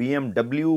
BMW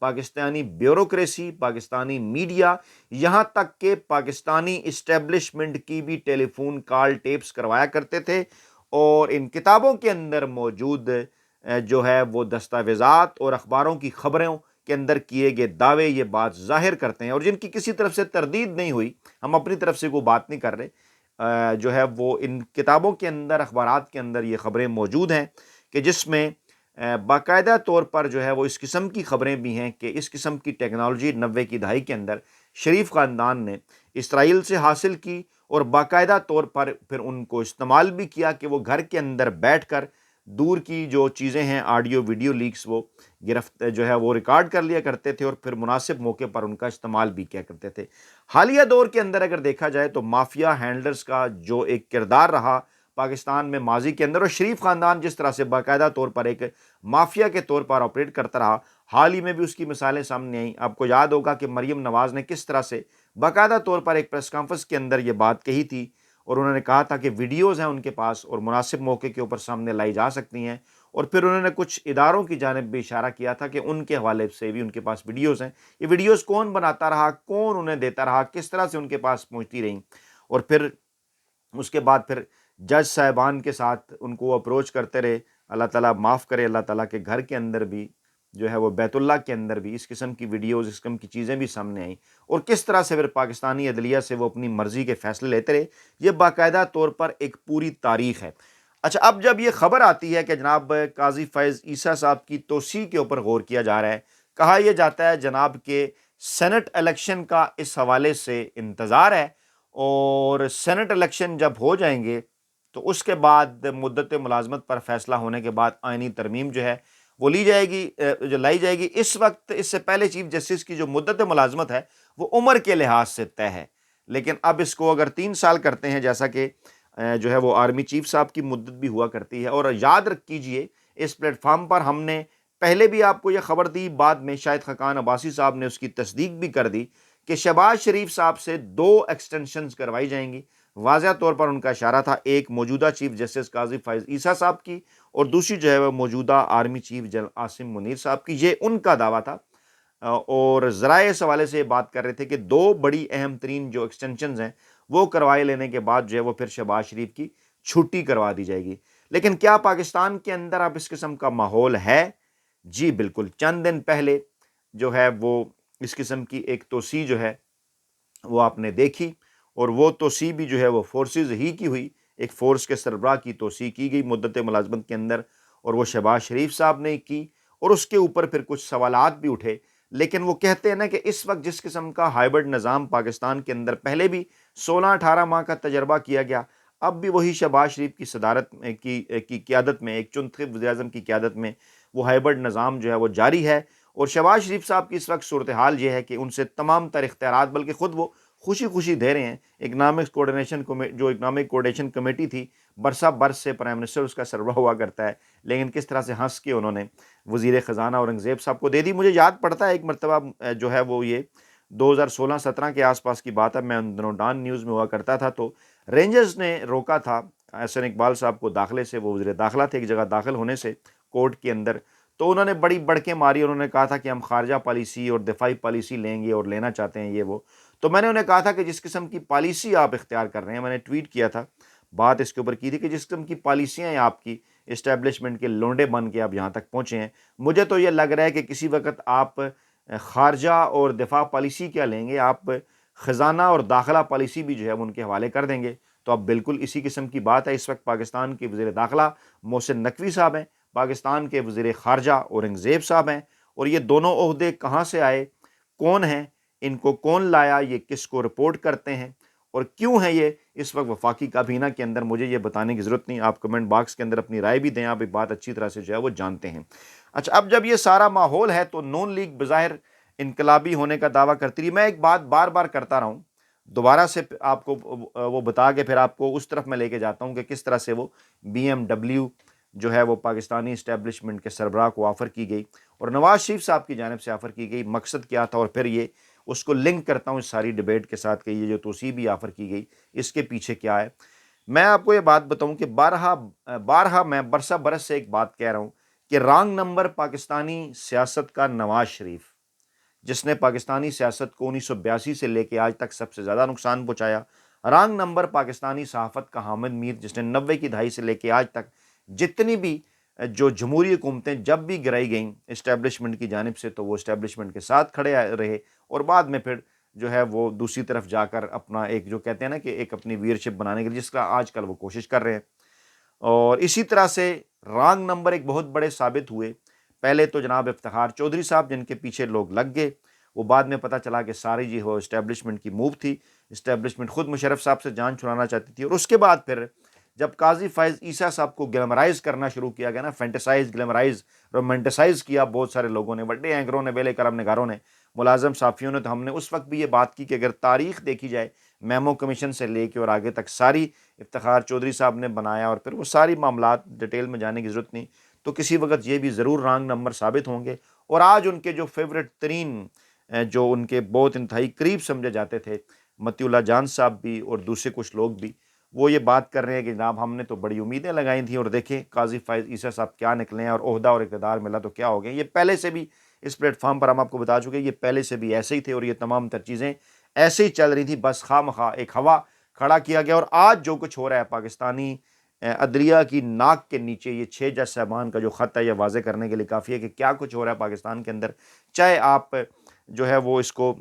Pakistani bureaucracy, Pakistani media, یہاں تک کہ پاکستانی اسٹیبلشمنٹ کی بھی ٹیلی فون کال ٹیپس کروایا کرتے تھے، اور ان کتابوں کے اندر موجود جو ہے وہ دستاویزات اور اخباروں کی خبروں کے اندر کیے گئے دعوے یہ بات ظاہر کرتے ہیں، اور جن کی کسی طرف سے تردید نہیں ہوئی، ہم اپنی طرف سے کوئی بات نہیں کر رہے، جو ہے وہ ان کتابوں کے اندر، اخبارات کے اندر یہ خبریں موجود ہیں کہ جس میں باقاعدہ طور پر جو ہے وہ اس قسم کی خبریں بھی ہیں کہ اس قسم کی ٹیکنالوجی 90 کی دہائی کے اندر شریف خاندان نے اسرائیل سے حاصل کی، اور باقاعدہ طور پر پھر ان کو استعمال بھی کیا کہ وہ گھر کے اندر بیٹھ کر دور کی جو چیزیں ہیں، آڈیو ویڈیو لیکس، وہ جو ہے وہ ریکارڈ کر لیا کرتے تھے، اور پھر مناسب موقع پر ان کا استعمال بھی کیا کرتے تھے۔ حالیہ دور کے اندر اگر دیکھا جائے تو مافیا ہینڈلرز کا جو ایک کردار رہا پاکستان میں ماضی کے اندر، اور شریف خاندان جس طرح سے باقاعدہ طور پر ایک مافیا کے طور پر آپریٹ کرتا رہا، حال ہی میں بھی اس کی مثالیں سامنے آئیں۔ آپ کو یاد ہوگا کہ مریم نواز نے کس طرح سے باقاعدہ طور پر ایک پریس کانفرنس کے اندر یہ بات کہی تھی، اور انہوں نے کہا تھا کہ ویڈیوز ہیں ان کے پاس اور مناسب موقع کے اوپر سامنے لائی جا سکتی ہیں، اور پھر انہوں نے کچھ اداروں کی جانب بھی اشارہ کیا تھا کہ ان کے حوالے سے بھی ان کے پاس ویڈیوز ہیں۔ یہ ویڈیوز کون بناتا رہا، کون انہیں دیتا رہا، کس طرح سے ان کے پاس پہنچتی رہیں، اور پھر اس کے بعد پھر جج صاحبان کے ساتھ ان کو اپروچ کرتے رہے۔ اللہ تعالیٰ معاف کرے، اللہ تعالیٰ کے گھر کے اندر بھی جو ہے وہ بیت اللہ کے اندر بھی اس قسم کی ویڈیوز، اس قسم کی چیزیں بھی سامنے آئیں، اور کس طرح سے پھر پاکستانی عدلیہ سے وہ اپنی مرضی کے فیصلے لیتے رہے۔ یہ باقاعدہ طور پر ایک پوری تاریخ ہے۔ اچھا، اب جب یہ خبر آتی ہے کہ جناب قاضی فیض عیسیٰ صاحب کی توسیع کے اوپر غور کیا جا رہا ہے، کہا یہ جاتا ہے جناب کہ سینٹ الیکشن کا اس حوالے سے انتظار ہے، اور سینٹ الیکشن جب ہو جائیں گے تو اس کے بعد مدت ملازمت پر فیصلہ ہونے کے بعد آئینی ترمیم جو ہے وہ لی جائے گی، جو لائی جائے گی۔ اس وقت اس سے پہلے چیف جسٹس کی جو مدت ملازمت ہے وہ عمر کے لحاظ سے طے ہے، لیکن اب اس کو اگر 3 سال کرتے ہیں، جیسا کہ جو ہے وہ آرمی چیف صاحب کی مدت بھی ہوا کرتی ہے۔ اور یاد رکھ کیجئے، اس پلیٹ فارم پر ہم نے پہلے بھی آپ کو یہ خبر دی، بعد میں شاہد خاقان عباسی صاحب نے اس کی تصدیق بھی کر دی کہ شہباز شریف صاحب سے 2 ایکسٹینشنز کروائی جائیں گی۔ واضح طور پر ان کا اشارہ تھا، ایک موجودہ چیف جسٹس قاضی فیض عیسیٰ صاحب کی، اور دوسری جو ہے وہ موجودہ army chief general Asim Munir صاحب کی۔ یہ ان کا دعویٰ تھا، اور ذرائع اس حوالے سے بات کر رہے تھے کہ 2 بڑی اہم ترین جو ایکسٹینشنز ہیں وہ کروائے لینے کے بعد جو ہے وہ پھر شہباز شریف کی چھٹی کروا دی جائے گی۔ لیکن کیا پاکستان کے اندر اب اس قسم کا ماحول ہے؟ جی بالکل۔ چند دن پہلے جو ہے وہ اس قسم کی ایک توسیع جو ہے وہ آپ نے دیکھی، اور وہ توسیع بھی جو ہے وہ فورسز ہی کی ہوئی، ایک فورس کے سربراہ کی توسیع کی گئی مدت ملازمت کے اندر، اور وہ شہباز شریف صاحب نے کی، اور اس کے اوپر پھر کچھ سوالات بھی اٹھے۔ لیکن وہ کہتے ہیں نا کہ اس وقت جس قسم کا ہائبرڈ نظام پاکستان کے اندر پہلے بھی 16-18 ماہ کا تجربہ کیا گیا، اب بھی وہی شہباز شریف کی صدارت کی قیادت میں، ایک چنتخب وزیر اعظم کی قیادت میں وہ ہائبرڈ نظام جو ہے وہ جاری ہے، اور شہباز شریف صاحب کی اس وقت صورتحال یہ ہے کہ ان سے تمام تر اختیارات، بلکہ خود وہ خوشی خوشی دے رہے ہیں۔ اکنامک کوآرڈینیشن کمیٹی تھی، برسا برس سے پرائم منسٹر اس کا سربراہ ہوا کرتا ہے، لیکن کس طرح سے ہنس کے انہوں نے وزیر خزانہ اورنگزیب صاحب کو دے دی۔ مجھے یاد پڑتا ہے ایک مرتبہ جو ہے وہ یہ 2016-17 کے آس پاس کی بات ہے، میں ان دنوں ڈان نیوز میں ہوا کرتا تھا، تو رینجرز نے روکا تھا احسن اقبال صاحب کو داخلے سے، وہ وزیر داخلہ تھے، ایک جگہ داخل ہونے سے کورٹ کے اندر، تو انہوں نے بڑی بڑکیں ماری، انہوں نے کہا تھا کہ ہم خارجہ پالیسی اور دفاعی پالیسی لیں گے اور لینا چاہتے ہیں یہ وہ۔ تو میں نے انہیں کہا تھا کہ جس قسم کی پالیسی آپ اختیار کر رہے ہیں، میں نے ٹویٹ کیا تھا، بات اس کے اوپر کی تھی کہ جس قسم کی پالیسیاں ہیں آپ کی، اسٹیبلشمنٹ کے لونڈے بن کے آپ یہاں تک پہنچے ہیں، مجھے تو یہ لگ رہا ہے کہ کسی وقت آپ خارجہ اور دفاع پالیسی کیا لیں گے، آپ خزانہ اور داخلہ پالیسی بھی جو ہے ان کے حوالے کر دیں گے۔ تو اب بالکل اسی قسم کی بات ہے۔ اس وقت پاکستان کے وزیر داخلہ محسن نقوی صاحب ہیں، پاکستان کے وزیر خارجہ اورنگزیب صاحب ہیں، اور یہ دونوں عہدے کہاں سے آئے، کون ہیں، ان کو کون لایا، یہ کس کو رپورٹ کرتے ہیں، اور کیوں ہے یہ اس وقت وفاقی کابینہ کے اندر، مجھے یہ بتانے کی ضرورت نہیں، آپ کمنٹ باکس کے اندر اپنی رائے بھی دیں، آپ ایک بات اچھی طرح سے جو ہے وہ جانتے ہیں۔ اچھا، اب جب یہ سارا ماحول ہے تو نون لیگ بظاہر انقلابی ہونے کا دعویٰ کرتی رہی۔ میں ایک بات بار بار کرتا رہا ہوں، دوبارہ سے آپ کو وہ بتا کے پھر آپ کو اس طرف میں لے کے جاتا ہوں کہ کس طرح سے وہ BMW جو ہے وہ پاکستانی اسٹیبلشمنٹ کے سربراہ کو آفر کی گئی، اور نواز شریف صاحب کی جانب سے آفر کی گئی، مقصد کیا تھا، اور پھر یہ اس کو لنک کرتا ہوں اس ساری ڈیبیٹ کے ساتھ کہ یہ جو توسیع بھی آفر کی گئی اس کے پیچھے کیا ہے۔ میں آپ کو یہ بات بتاؤں کہ بارہا میں برسا برس سے ایک بات کہہ رہا ہوں کہ رانگ نمبر پاکستانی سیاست کا نواز شریف، جس نے پاکستانی سیاست کو 1982 سے لے کے آج تک سب سے زیادہ نقصان پہنچایا۔ رانگ نمبر پاکستانی صحافت کا حامد میر، جس نے 90 کی دہائی سے لے کے آج تک جتنی بھی جو جمہوری حکومتیں جب بھی گرائی گئیں اسٹیبلشمنٹ کی جانب سے، تو وہ اسٹیبلشمنٹ کے ساتھ کھڑے رہے، اور بعد میں پھر جو ہے وہ دوسری طرف جا کر اپنا ایک جو کہتے ہیں نا کہ ایک اپنی ویئرشپ بنانے کے لیے، جس کا آج کل وہ کوشش کر رہے ہیں۔ اور اسی طرح سے رانگ نمبر ایک بہت بڑے ثابت ہوئے۔ پہلے تو جناب افتخار چودھری صاحب، جن کے پیچھے لوگ لگ گئے، وہ بعد میں پتہ چلا کہ ساری جی وہ اسٹیبلشمنٹ کی موو تھی، اسٹیبلشمنٹ خود مشرف صاحب سے جان چھڑانا چاہتی تھی۔ اور اس کے بعد پھر جب قاضی فائز عیسیٰ صاحب کو گلیمرائز کرنا شروع کیا گیا نا، فینٹیسائز، گلیمرائز، رومانٹیسائز کیا بہت سارے لوگوں نے، بڑے اینکروں نے، بیلے کرم نگاروں نے، ملازم صحافیوں نے، تو ہم نے اس وقت بھی یہ بات کی کہ اگر تاریخ دیکھی جائے میمو کمیشن سے لے کے اور آگے تک ساری افتخار چودھری صاحب نے بنایا، اور پھر وہ ساری معاملات ڈیٹیل میں جانے کی ضرورت نہیں، تو کسی وقت یہ بھی ضرور رانگ نمبر ثابت ہوں گے۔ اور آج ان کے جو فیوریٹ ترین جو ان کے بہت انتہائی قریب سمجھے جاتے تھے، متی اللہ جان صاحب بھی اور دوسرے کچھ لوگ بھی، وہ یہ بات کر رہے ہیں کہ جناب ہم نے تو بڑی امیدیں لگائی تھیں، اور دیکھیں قاضی فائز عیسیٰ صاحب کیا نکلے ہیں، اور عہدہ اور اقتدار ملا تو کیا ہو گئے۔ یہ پہلے سے بھی اس پلیٹ فارم پر ہم آپ کو بتا چکے، یہ پہلے سے بھی ایسے ہی تھے، اور یہ تمام تر چیزیں ایسے ہی چل رہی تھی، بس خواہ مخواہ ایک ہوا کھڑا کیا گیا۔ اور آج جو کچھ ہو رہا ہے پاکستانی عدلیہ کی ناک کے نیچے، یہ 6 جج صاحبان کا جو خط ہے، یہ واضح کرنے کے لیے کافی ہے کہ کیا کچھ ہو رہا ہے پاکستان کے اندر۔ چاہے آپ جو ہے وہ اس کو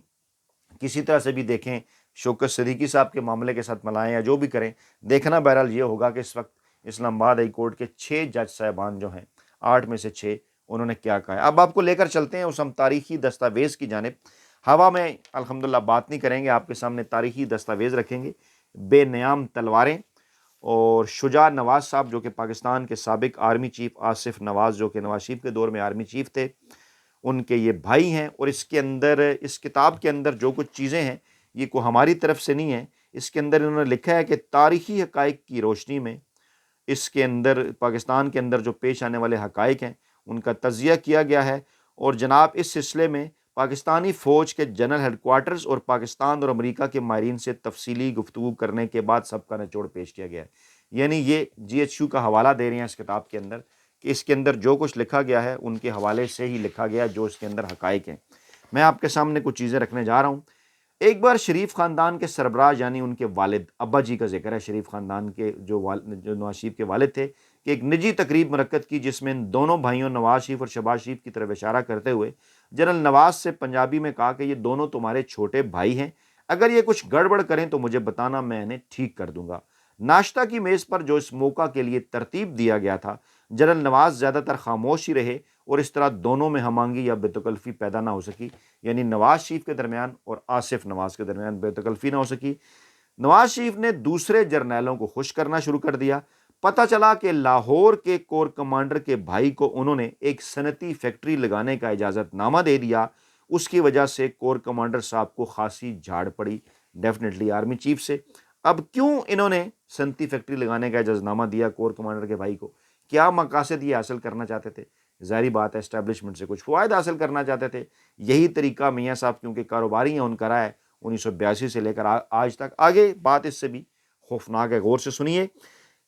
کسی طرح سے بھی دیکھیں، شوکت صدیقی صاحب کے معاملے کے ساتھ ملائیں یا جو بھی کریں، دیکھنا بہرحال یہ ہوگا کہ اس وقت اسلام آباد ہائی کورٹ کے 6 جج صاحبان جو ہیں، 8 میں سے 6، انہوں نے کیا کہا ہے۔ اب آپ کو لے کر چلتے ہیں اس ہم تاریخی دستاویز کی جانب۔ ہوا میں الحمدللہ بات نہیں کریں گے، آپ کے سامنے تاریخی دستاویز رکھیں گے۔ بے نیام تلواریں اور شجاع نواز صاحب، جو کہ پاکستان کے سابق آرمی چیف، آصف نواز جو کہ نواز شریف کے دور میں آرمی چیف تھے، ان کے یہ بھائی ہیں۔ اور اس کے اندر، اس کتاب کے اندر جو کچھ چیزیں ہیں، یہ کوئی ہماری طرف سے نہیں ہے، اس کے اندر انہوں نے لکھا ہے کہ تاریخی حقائق کی روشنی میں اس کے اندر پاکستان کے اندر جو پیش آنے والے حقائق ہیں ان کا تجزیہ کیا گیا ہے۔ اور جناب اس سلسلے میں پاکستانی فوج کے جنرل ہیڈ کوارٹرز اور پاکستان اور امریکہ کے ماہرین سے تفصیلی گفتگو کرنے کے بعد سب کا نچوڑ پیش کیا گیا ہے۔ یعنی یہ جی ایچ یو کا حوالہ دے رہے ہیں اس کتاب کے اندر کہ اس کے اندر جو کچھ لکھا گیا ہے ان کے حوالے سے ہی لکھا گیا جو اس کے اندر حقائق ہیں۔ میں آپ کے سامنے کچھ چیزیں رکھنے جا رہا ہوں۔ ایک بار شریف خاندان کے سربراہ یعنی ان کے والد ابا جی کا ذکر ہے، شریف خاندان کے جو نواز شریف کے والد تھے، کہ ایک نجی تقریب منعقد کی جس میں ان دونوں بھائیوں نواز شریف اور شہباز شریف کی طرف اشارہ کرتے ہوئے جنرل نواز سے پنجابی میں کہا کہ یہ دونوں تمہارے چھوٹے بھائی ہیں، اگر یہ کچھ گڑبڑ کریں تو مجھے بتانا، میں انہیں ٹھیک کر دوں گا۔ ناشتہ کی میز پر جو اس موقع کے لیے ترتیب دیا گیا تھا، جنرل نواز زیادہ تر خاموش ہی رہے، اور اس طرح دونوں میں ہم آہنگی یا بے تکلفی پیدا نہ ہو سکی، یعنی نواز شریف کے درمیان اور آصف نواز کے درمیان بے تکلفی نہ ہو سکی۔ نواز شریف نے دوسرے جرنیلوں کو خوش کرنا شروع کر دیا۔ پتہ چلا کہ لاہور کے کور کمانڈر کے بھائی کو انہوں نے ایک صنعتی فیکٹری لگانے کا اجازت نامہ دے دیا، اس کی وجہ سے کور کمانڈر صاحب کو خاصی جھاڑ پڑی ڈیفینیٹلی آرمی چیف سے۔ اب کیوں انہوں نے صنعتی فیکٹری لگانے کا اجازت نامہ دیا کور کمانڈر کے بھائی کو؟ کیا مقاصد یہ حاصل کرنا چاہتے تھے؟ ظاہری بات ہے اسٹیبلشمنٹ سے کچھ فوائد حاصل کرنا چاہتے تھے۔ یہی طریقہ میاں صاحب کیونکہ کاروباری ہیں ان کا رہا ہے 1982 سے لے کر آج تک۔ آگے بات اس سے بھی خوفناک ہے، غور سے سنیے۔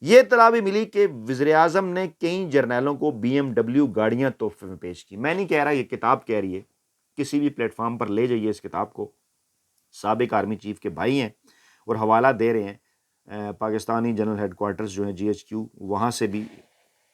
یہ اطلاع بھی ملی کہ وزیر اعظم نے کئی جرنیلوں کو بی ایم ڈبلیو گاڑیاں تحفے میں پیش کی۔ میں نہیں کہہ رہا، یہ کتاب کہہ رہی ہے، کسی بھی پلیٹ فارم پر لے جائیے اس کتاب کو، سابق آرمی چیف کے بھائی ہیں اور حوالہ دے رہے ہیں پاکستانی جنرل ہیڈ کوارٹرز جو ہیں جی ایچ کیو، وہاں سے بھی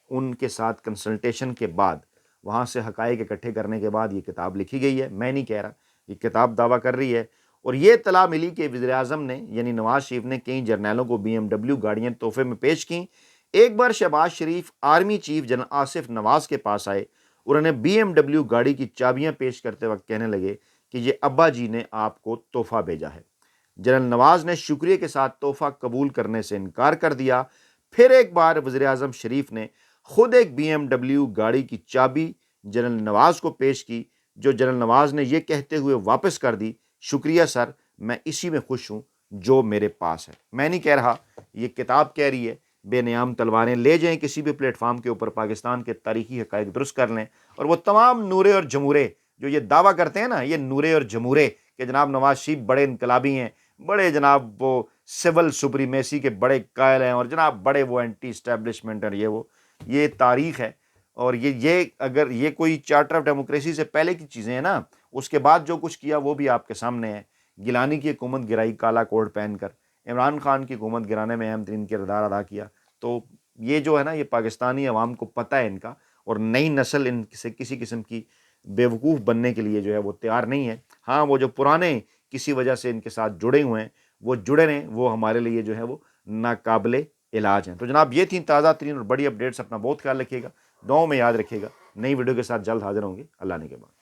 ان کے ساتھ کنسلٹیشن کے بعد، وہاں سے حقائق اکٹھے کرنے کے بعد یہ کتاب لکھی گئی ہے۔ میں نہیں کہہ رہا، یہ کتاب دعویٰ کر رہی ہے۔ اور یہ اطلاع ملی کہ وزیر اعظم نے یعنی نواز شریف نے کئی جرنیلوں کو بی ایم ڈبلیو گاڑیاں تحفے میں پیش کیں۔ ایک بار شہباز شریف آرمی چیف جنرل آصف نواز کے پاس آئے اور انہیں بی ایم ڈبلیو گاڑی کی چابیاں پیش کرتے وقت کہنے لگے کہ یہ ابا جی نے آپ کو تحفہ بھیجا ہے۔ جنرل نواز نے شکریہ کے ساتھ تحفہ قبول کرنے سے انکار کر دیا۔ پھر ایک بار وزیر اعظم شریف نے خود ایک بی ایم ڈبلیو گاڑی کی چابی جنرل نواز کو پیش کی، جو جنرل نواز نے یہ کہتے ہوئے واپس کر دی، شکریہ سر، میں اسی میں خوش ہوں جو میرے پاس ہے۔ میں نہیں کہہ رہا، یہ کتاب کہہ رہی ہے۔ بے نیام تلواریں لے جائیں کسی بھی پلیٹ فارم کے اوپر، پاکستان کے تاریخی حقائق درست کر لیں، اور وہ تمام نورے اور جمورے جو یہ دعویٰ کرتے ہیں نا، یہ نورے اور جمورے کہ جناب نواز شریف بڑے انقلابی ہیں، بڑے جناب وہ سول سپریمیسی کے بڑے قائل ہیں، اور جناب بڑے وہ اینٹی اسٹیبلشمنٹ اور یہ تاریخ ہے۔ اور یہ اگر یہ کوئی چارٹر آف ڈیموکریسی سے پہلے کی چیزیں ہیں نا، اس کے بعد جو کچھ کیا وہ بھی آپ کے سامنے ہے. گیلانی کی حکومت گرائی کالا کوٹ پہن کر, عمران خان کی حکومت گرانے میں اہم ترین کردار ادا کیا. تو یہ جو ہے نا, یہ پاکستانی عوام کو پتہ ہے ان کا, اور نئی نسل ان سے کسی قسم کی بیوقوف بننے کے لیے جو ہے وہ تیار نہیں ہے. ہاں, وہ جو پرانے کسی وجہ سے ان کے ساتھ جڑے ہوئے ہیں, وہ جڑے رہیں, وہ ہمارے لیے جو ہے وہ ناقابل علاج ہیں. تو جناب یہ تھیں تازہ ترین اور بڑی اپڈیٹس. اپنا بہت خیال رکھیے گا, دعاؤں میں یاد رکھیے گا. نئی ویڈیو کے ساتھ جلد حاضر ہوں گے. اللہ نے کے بعد.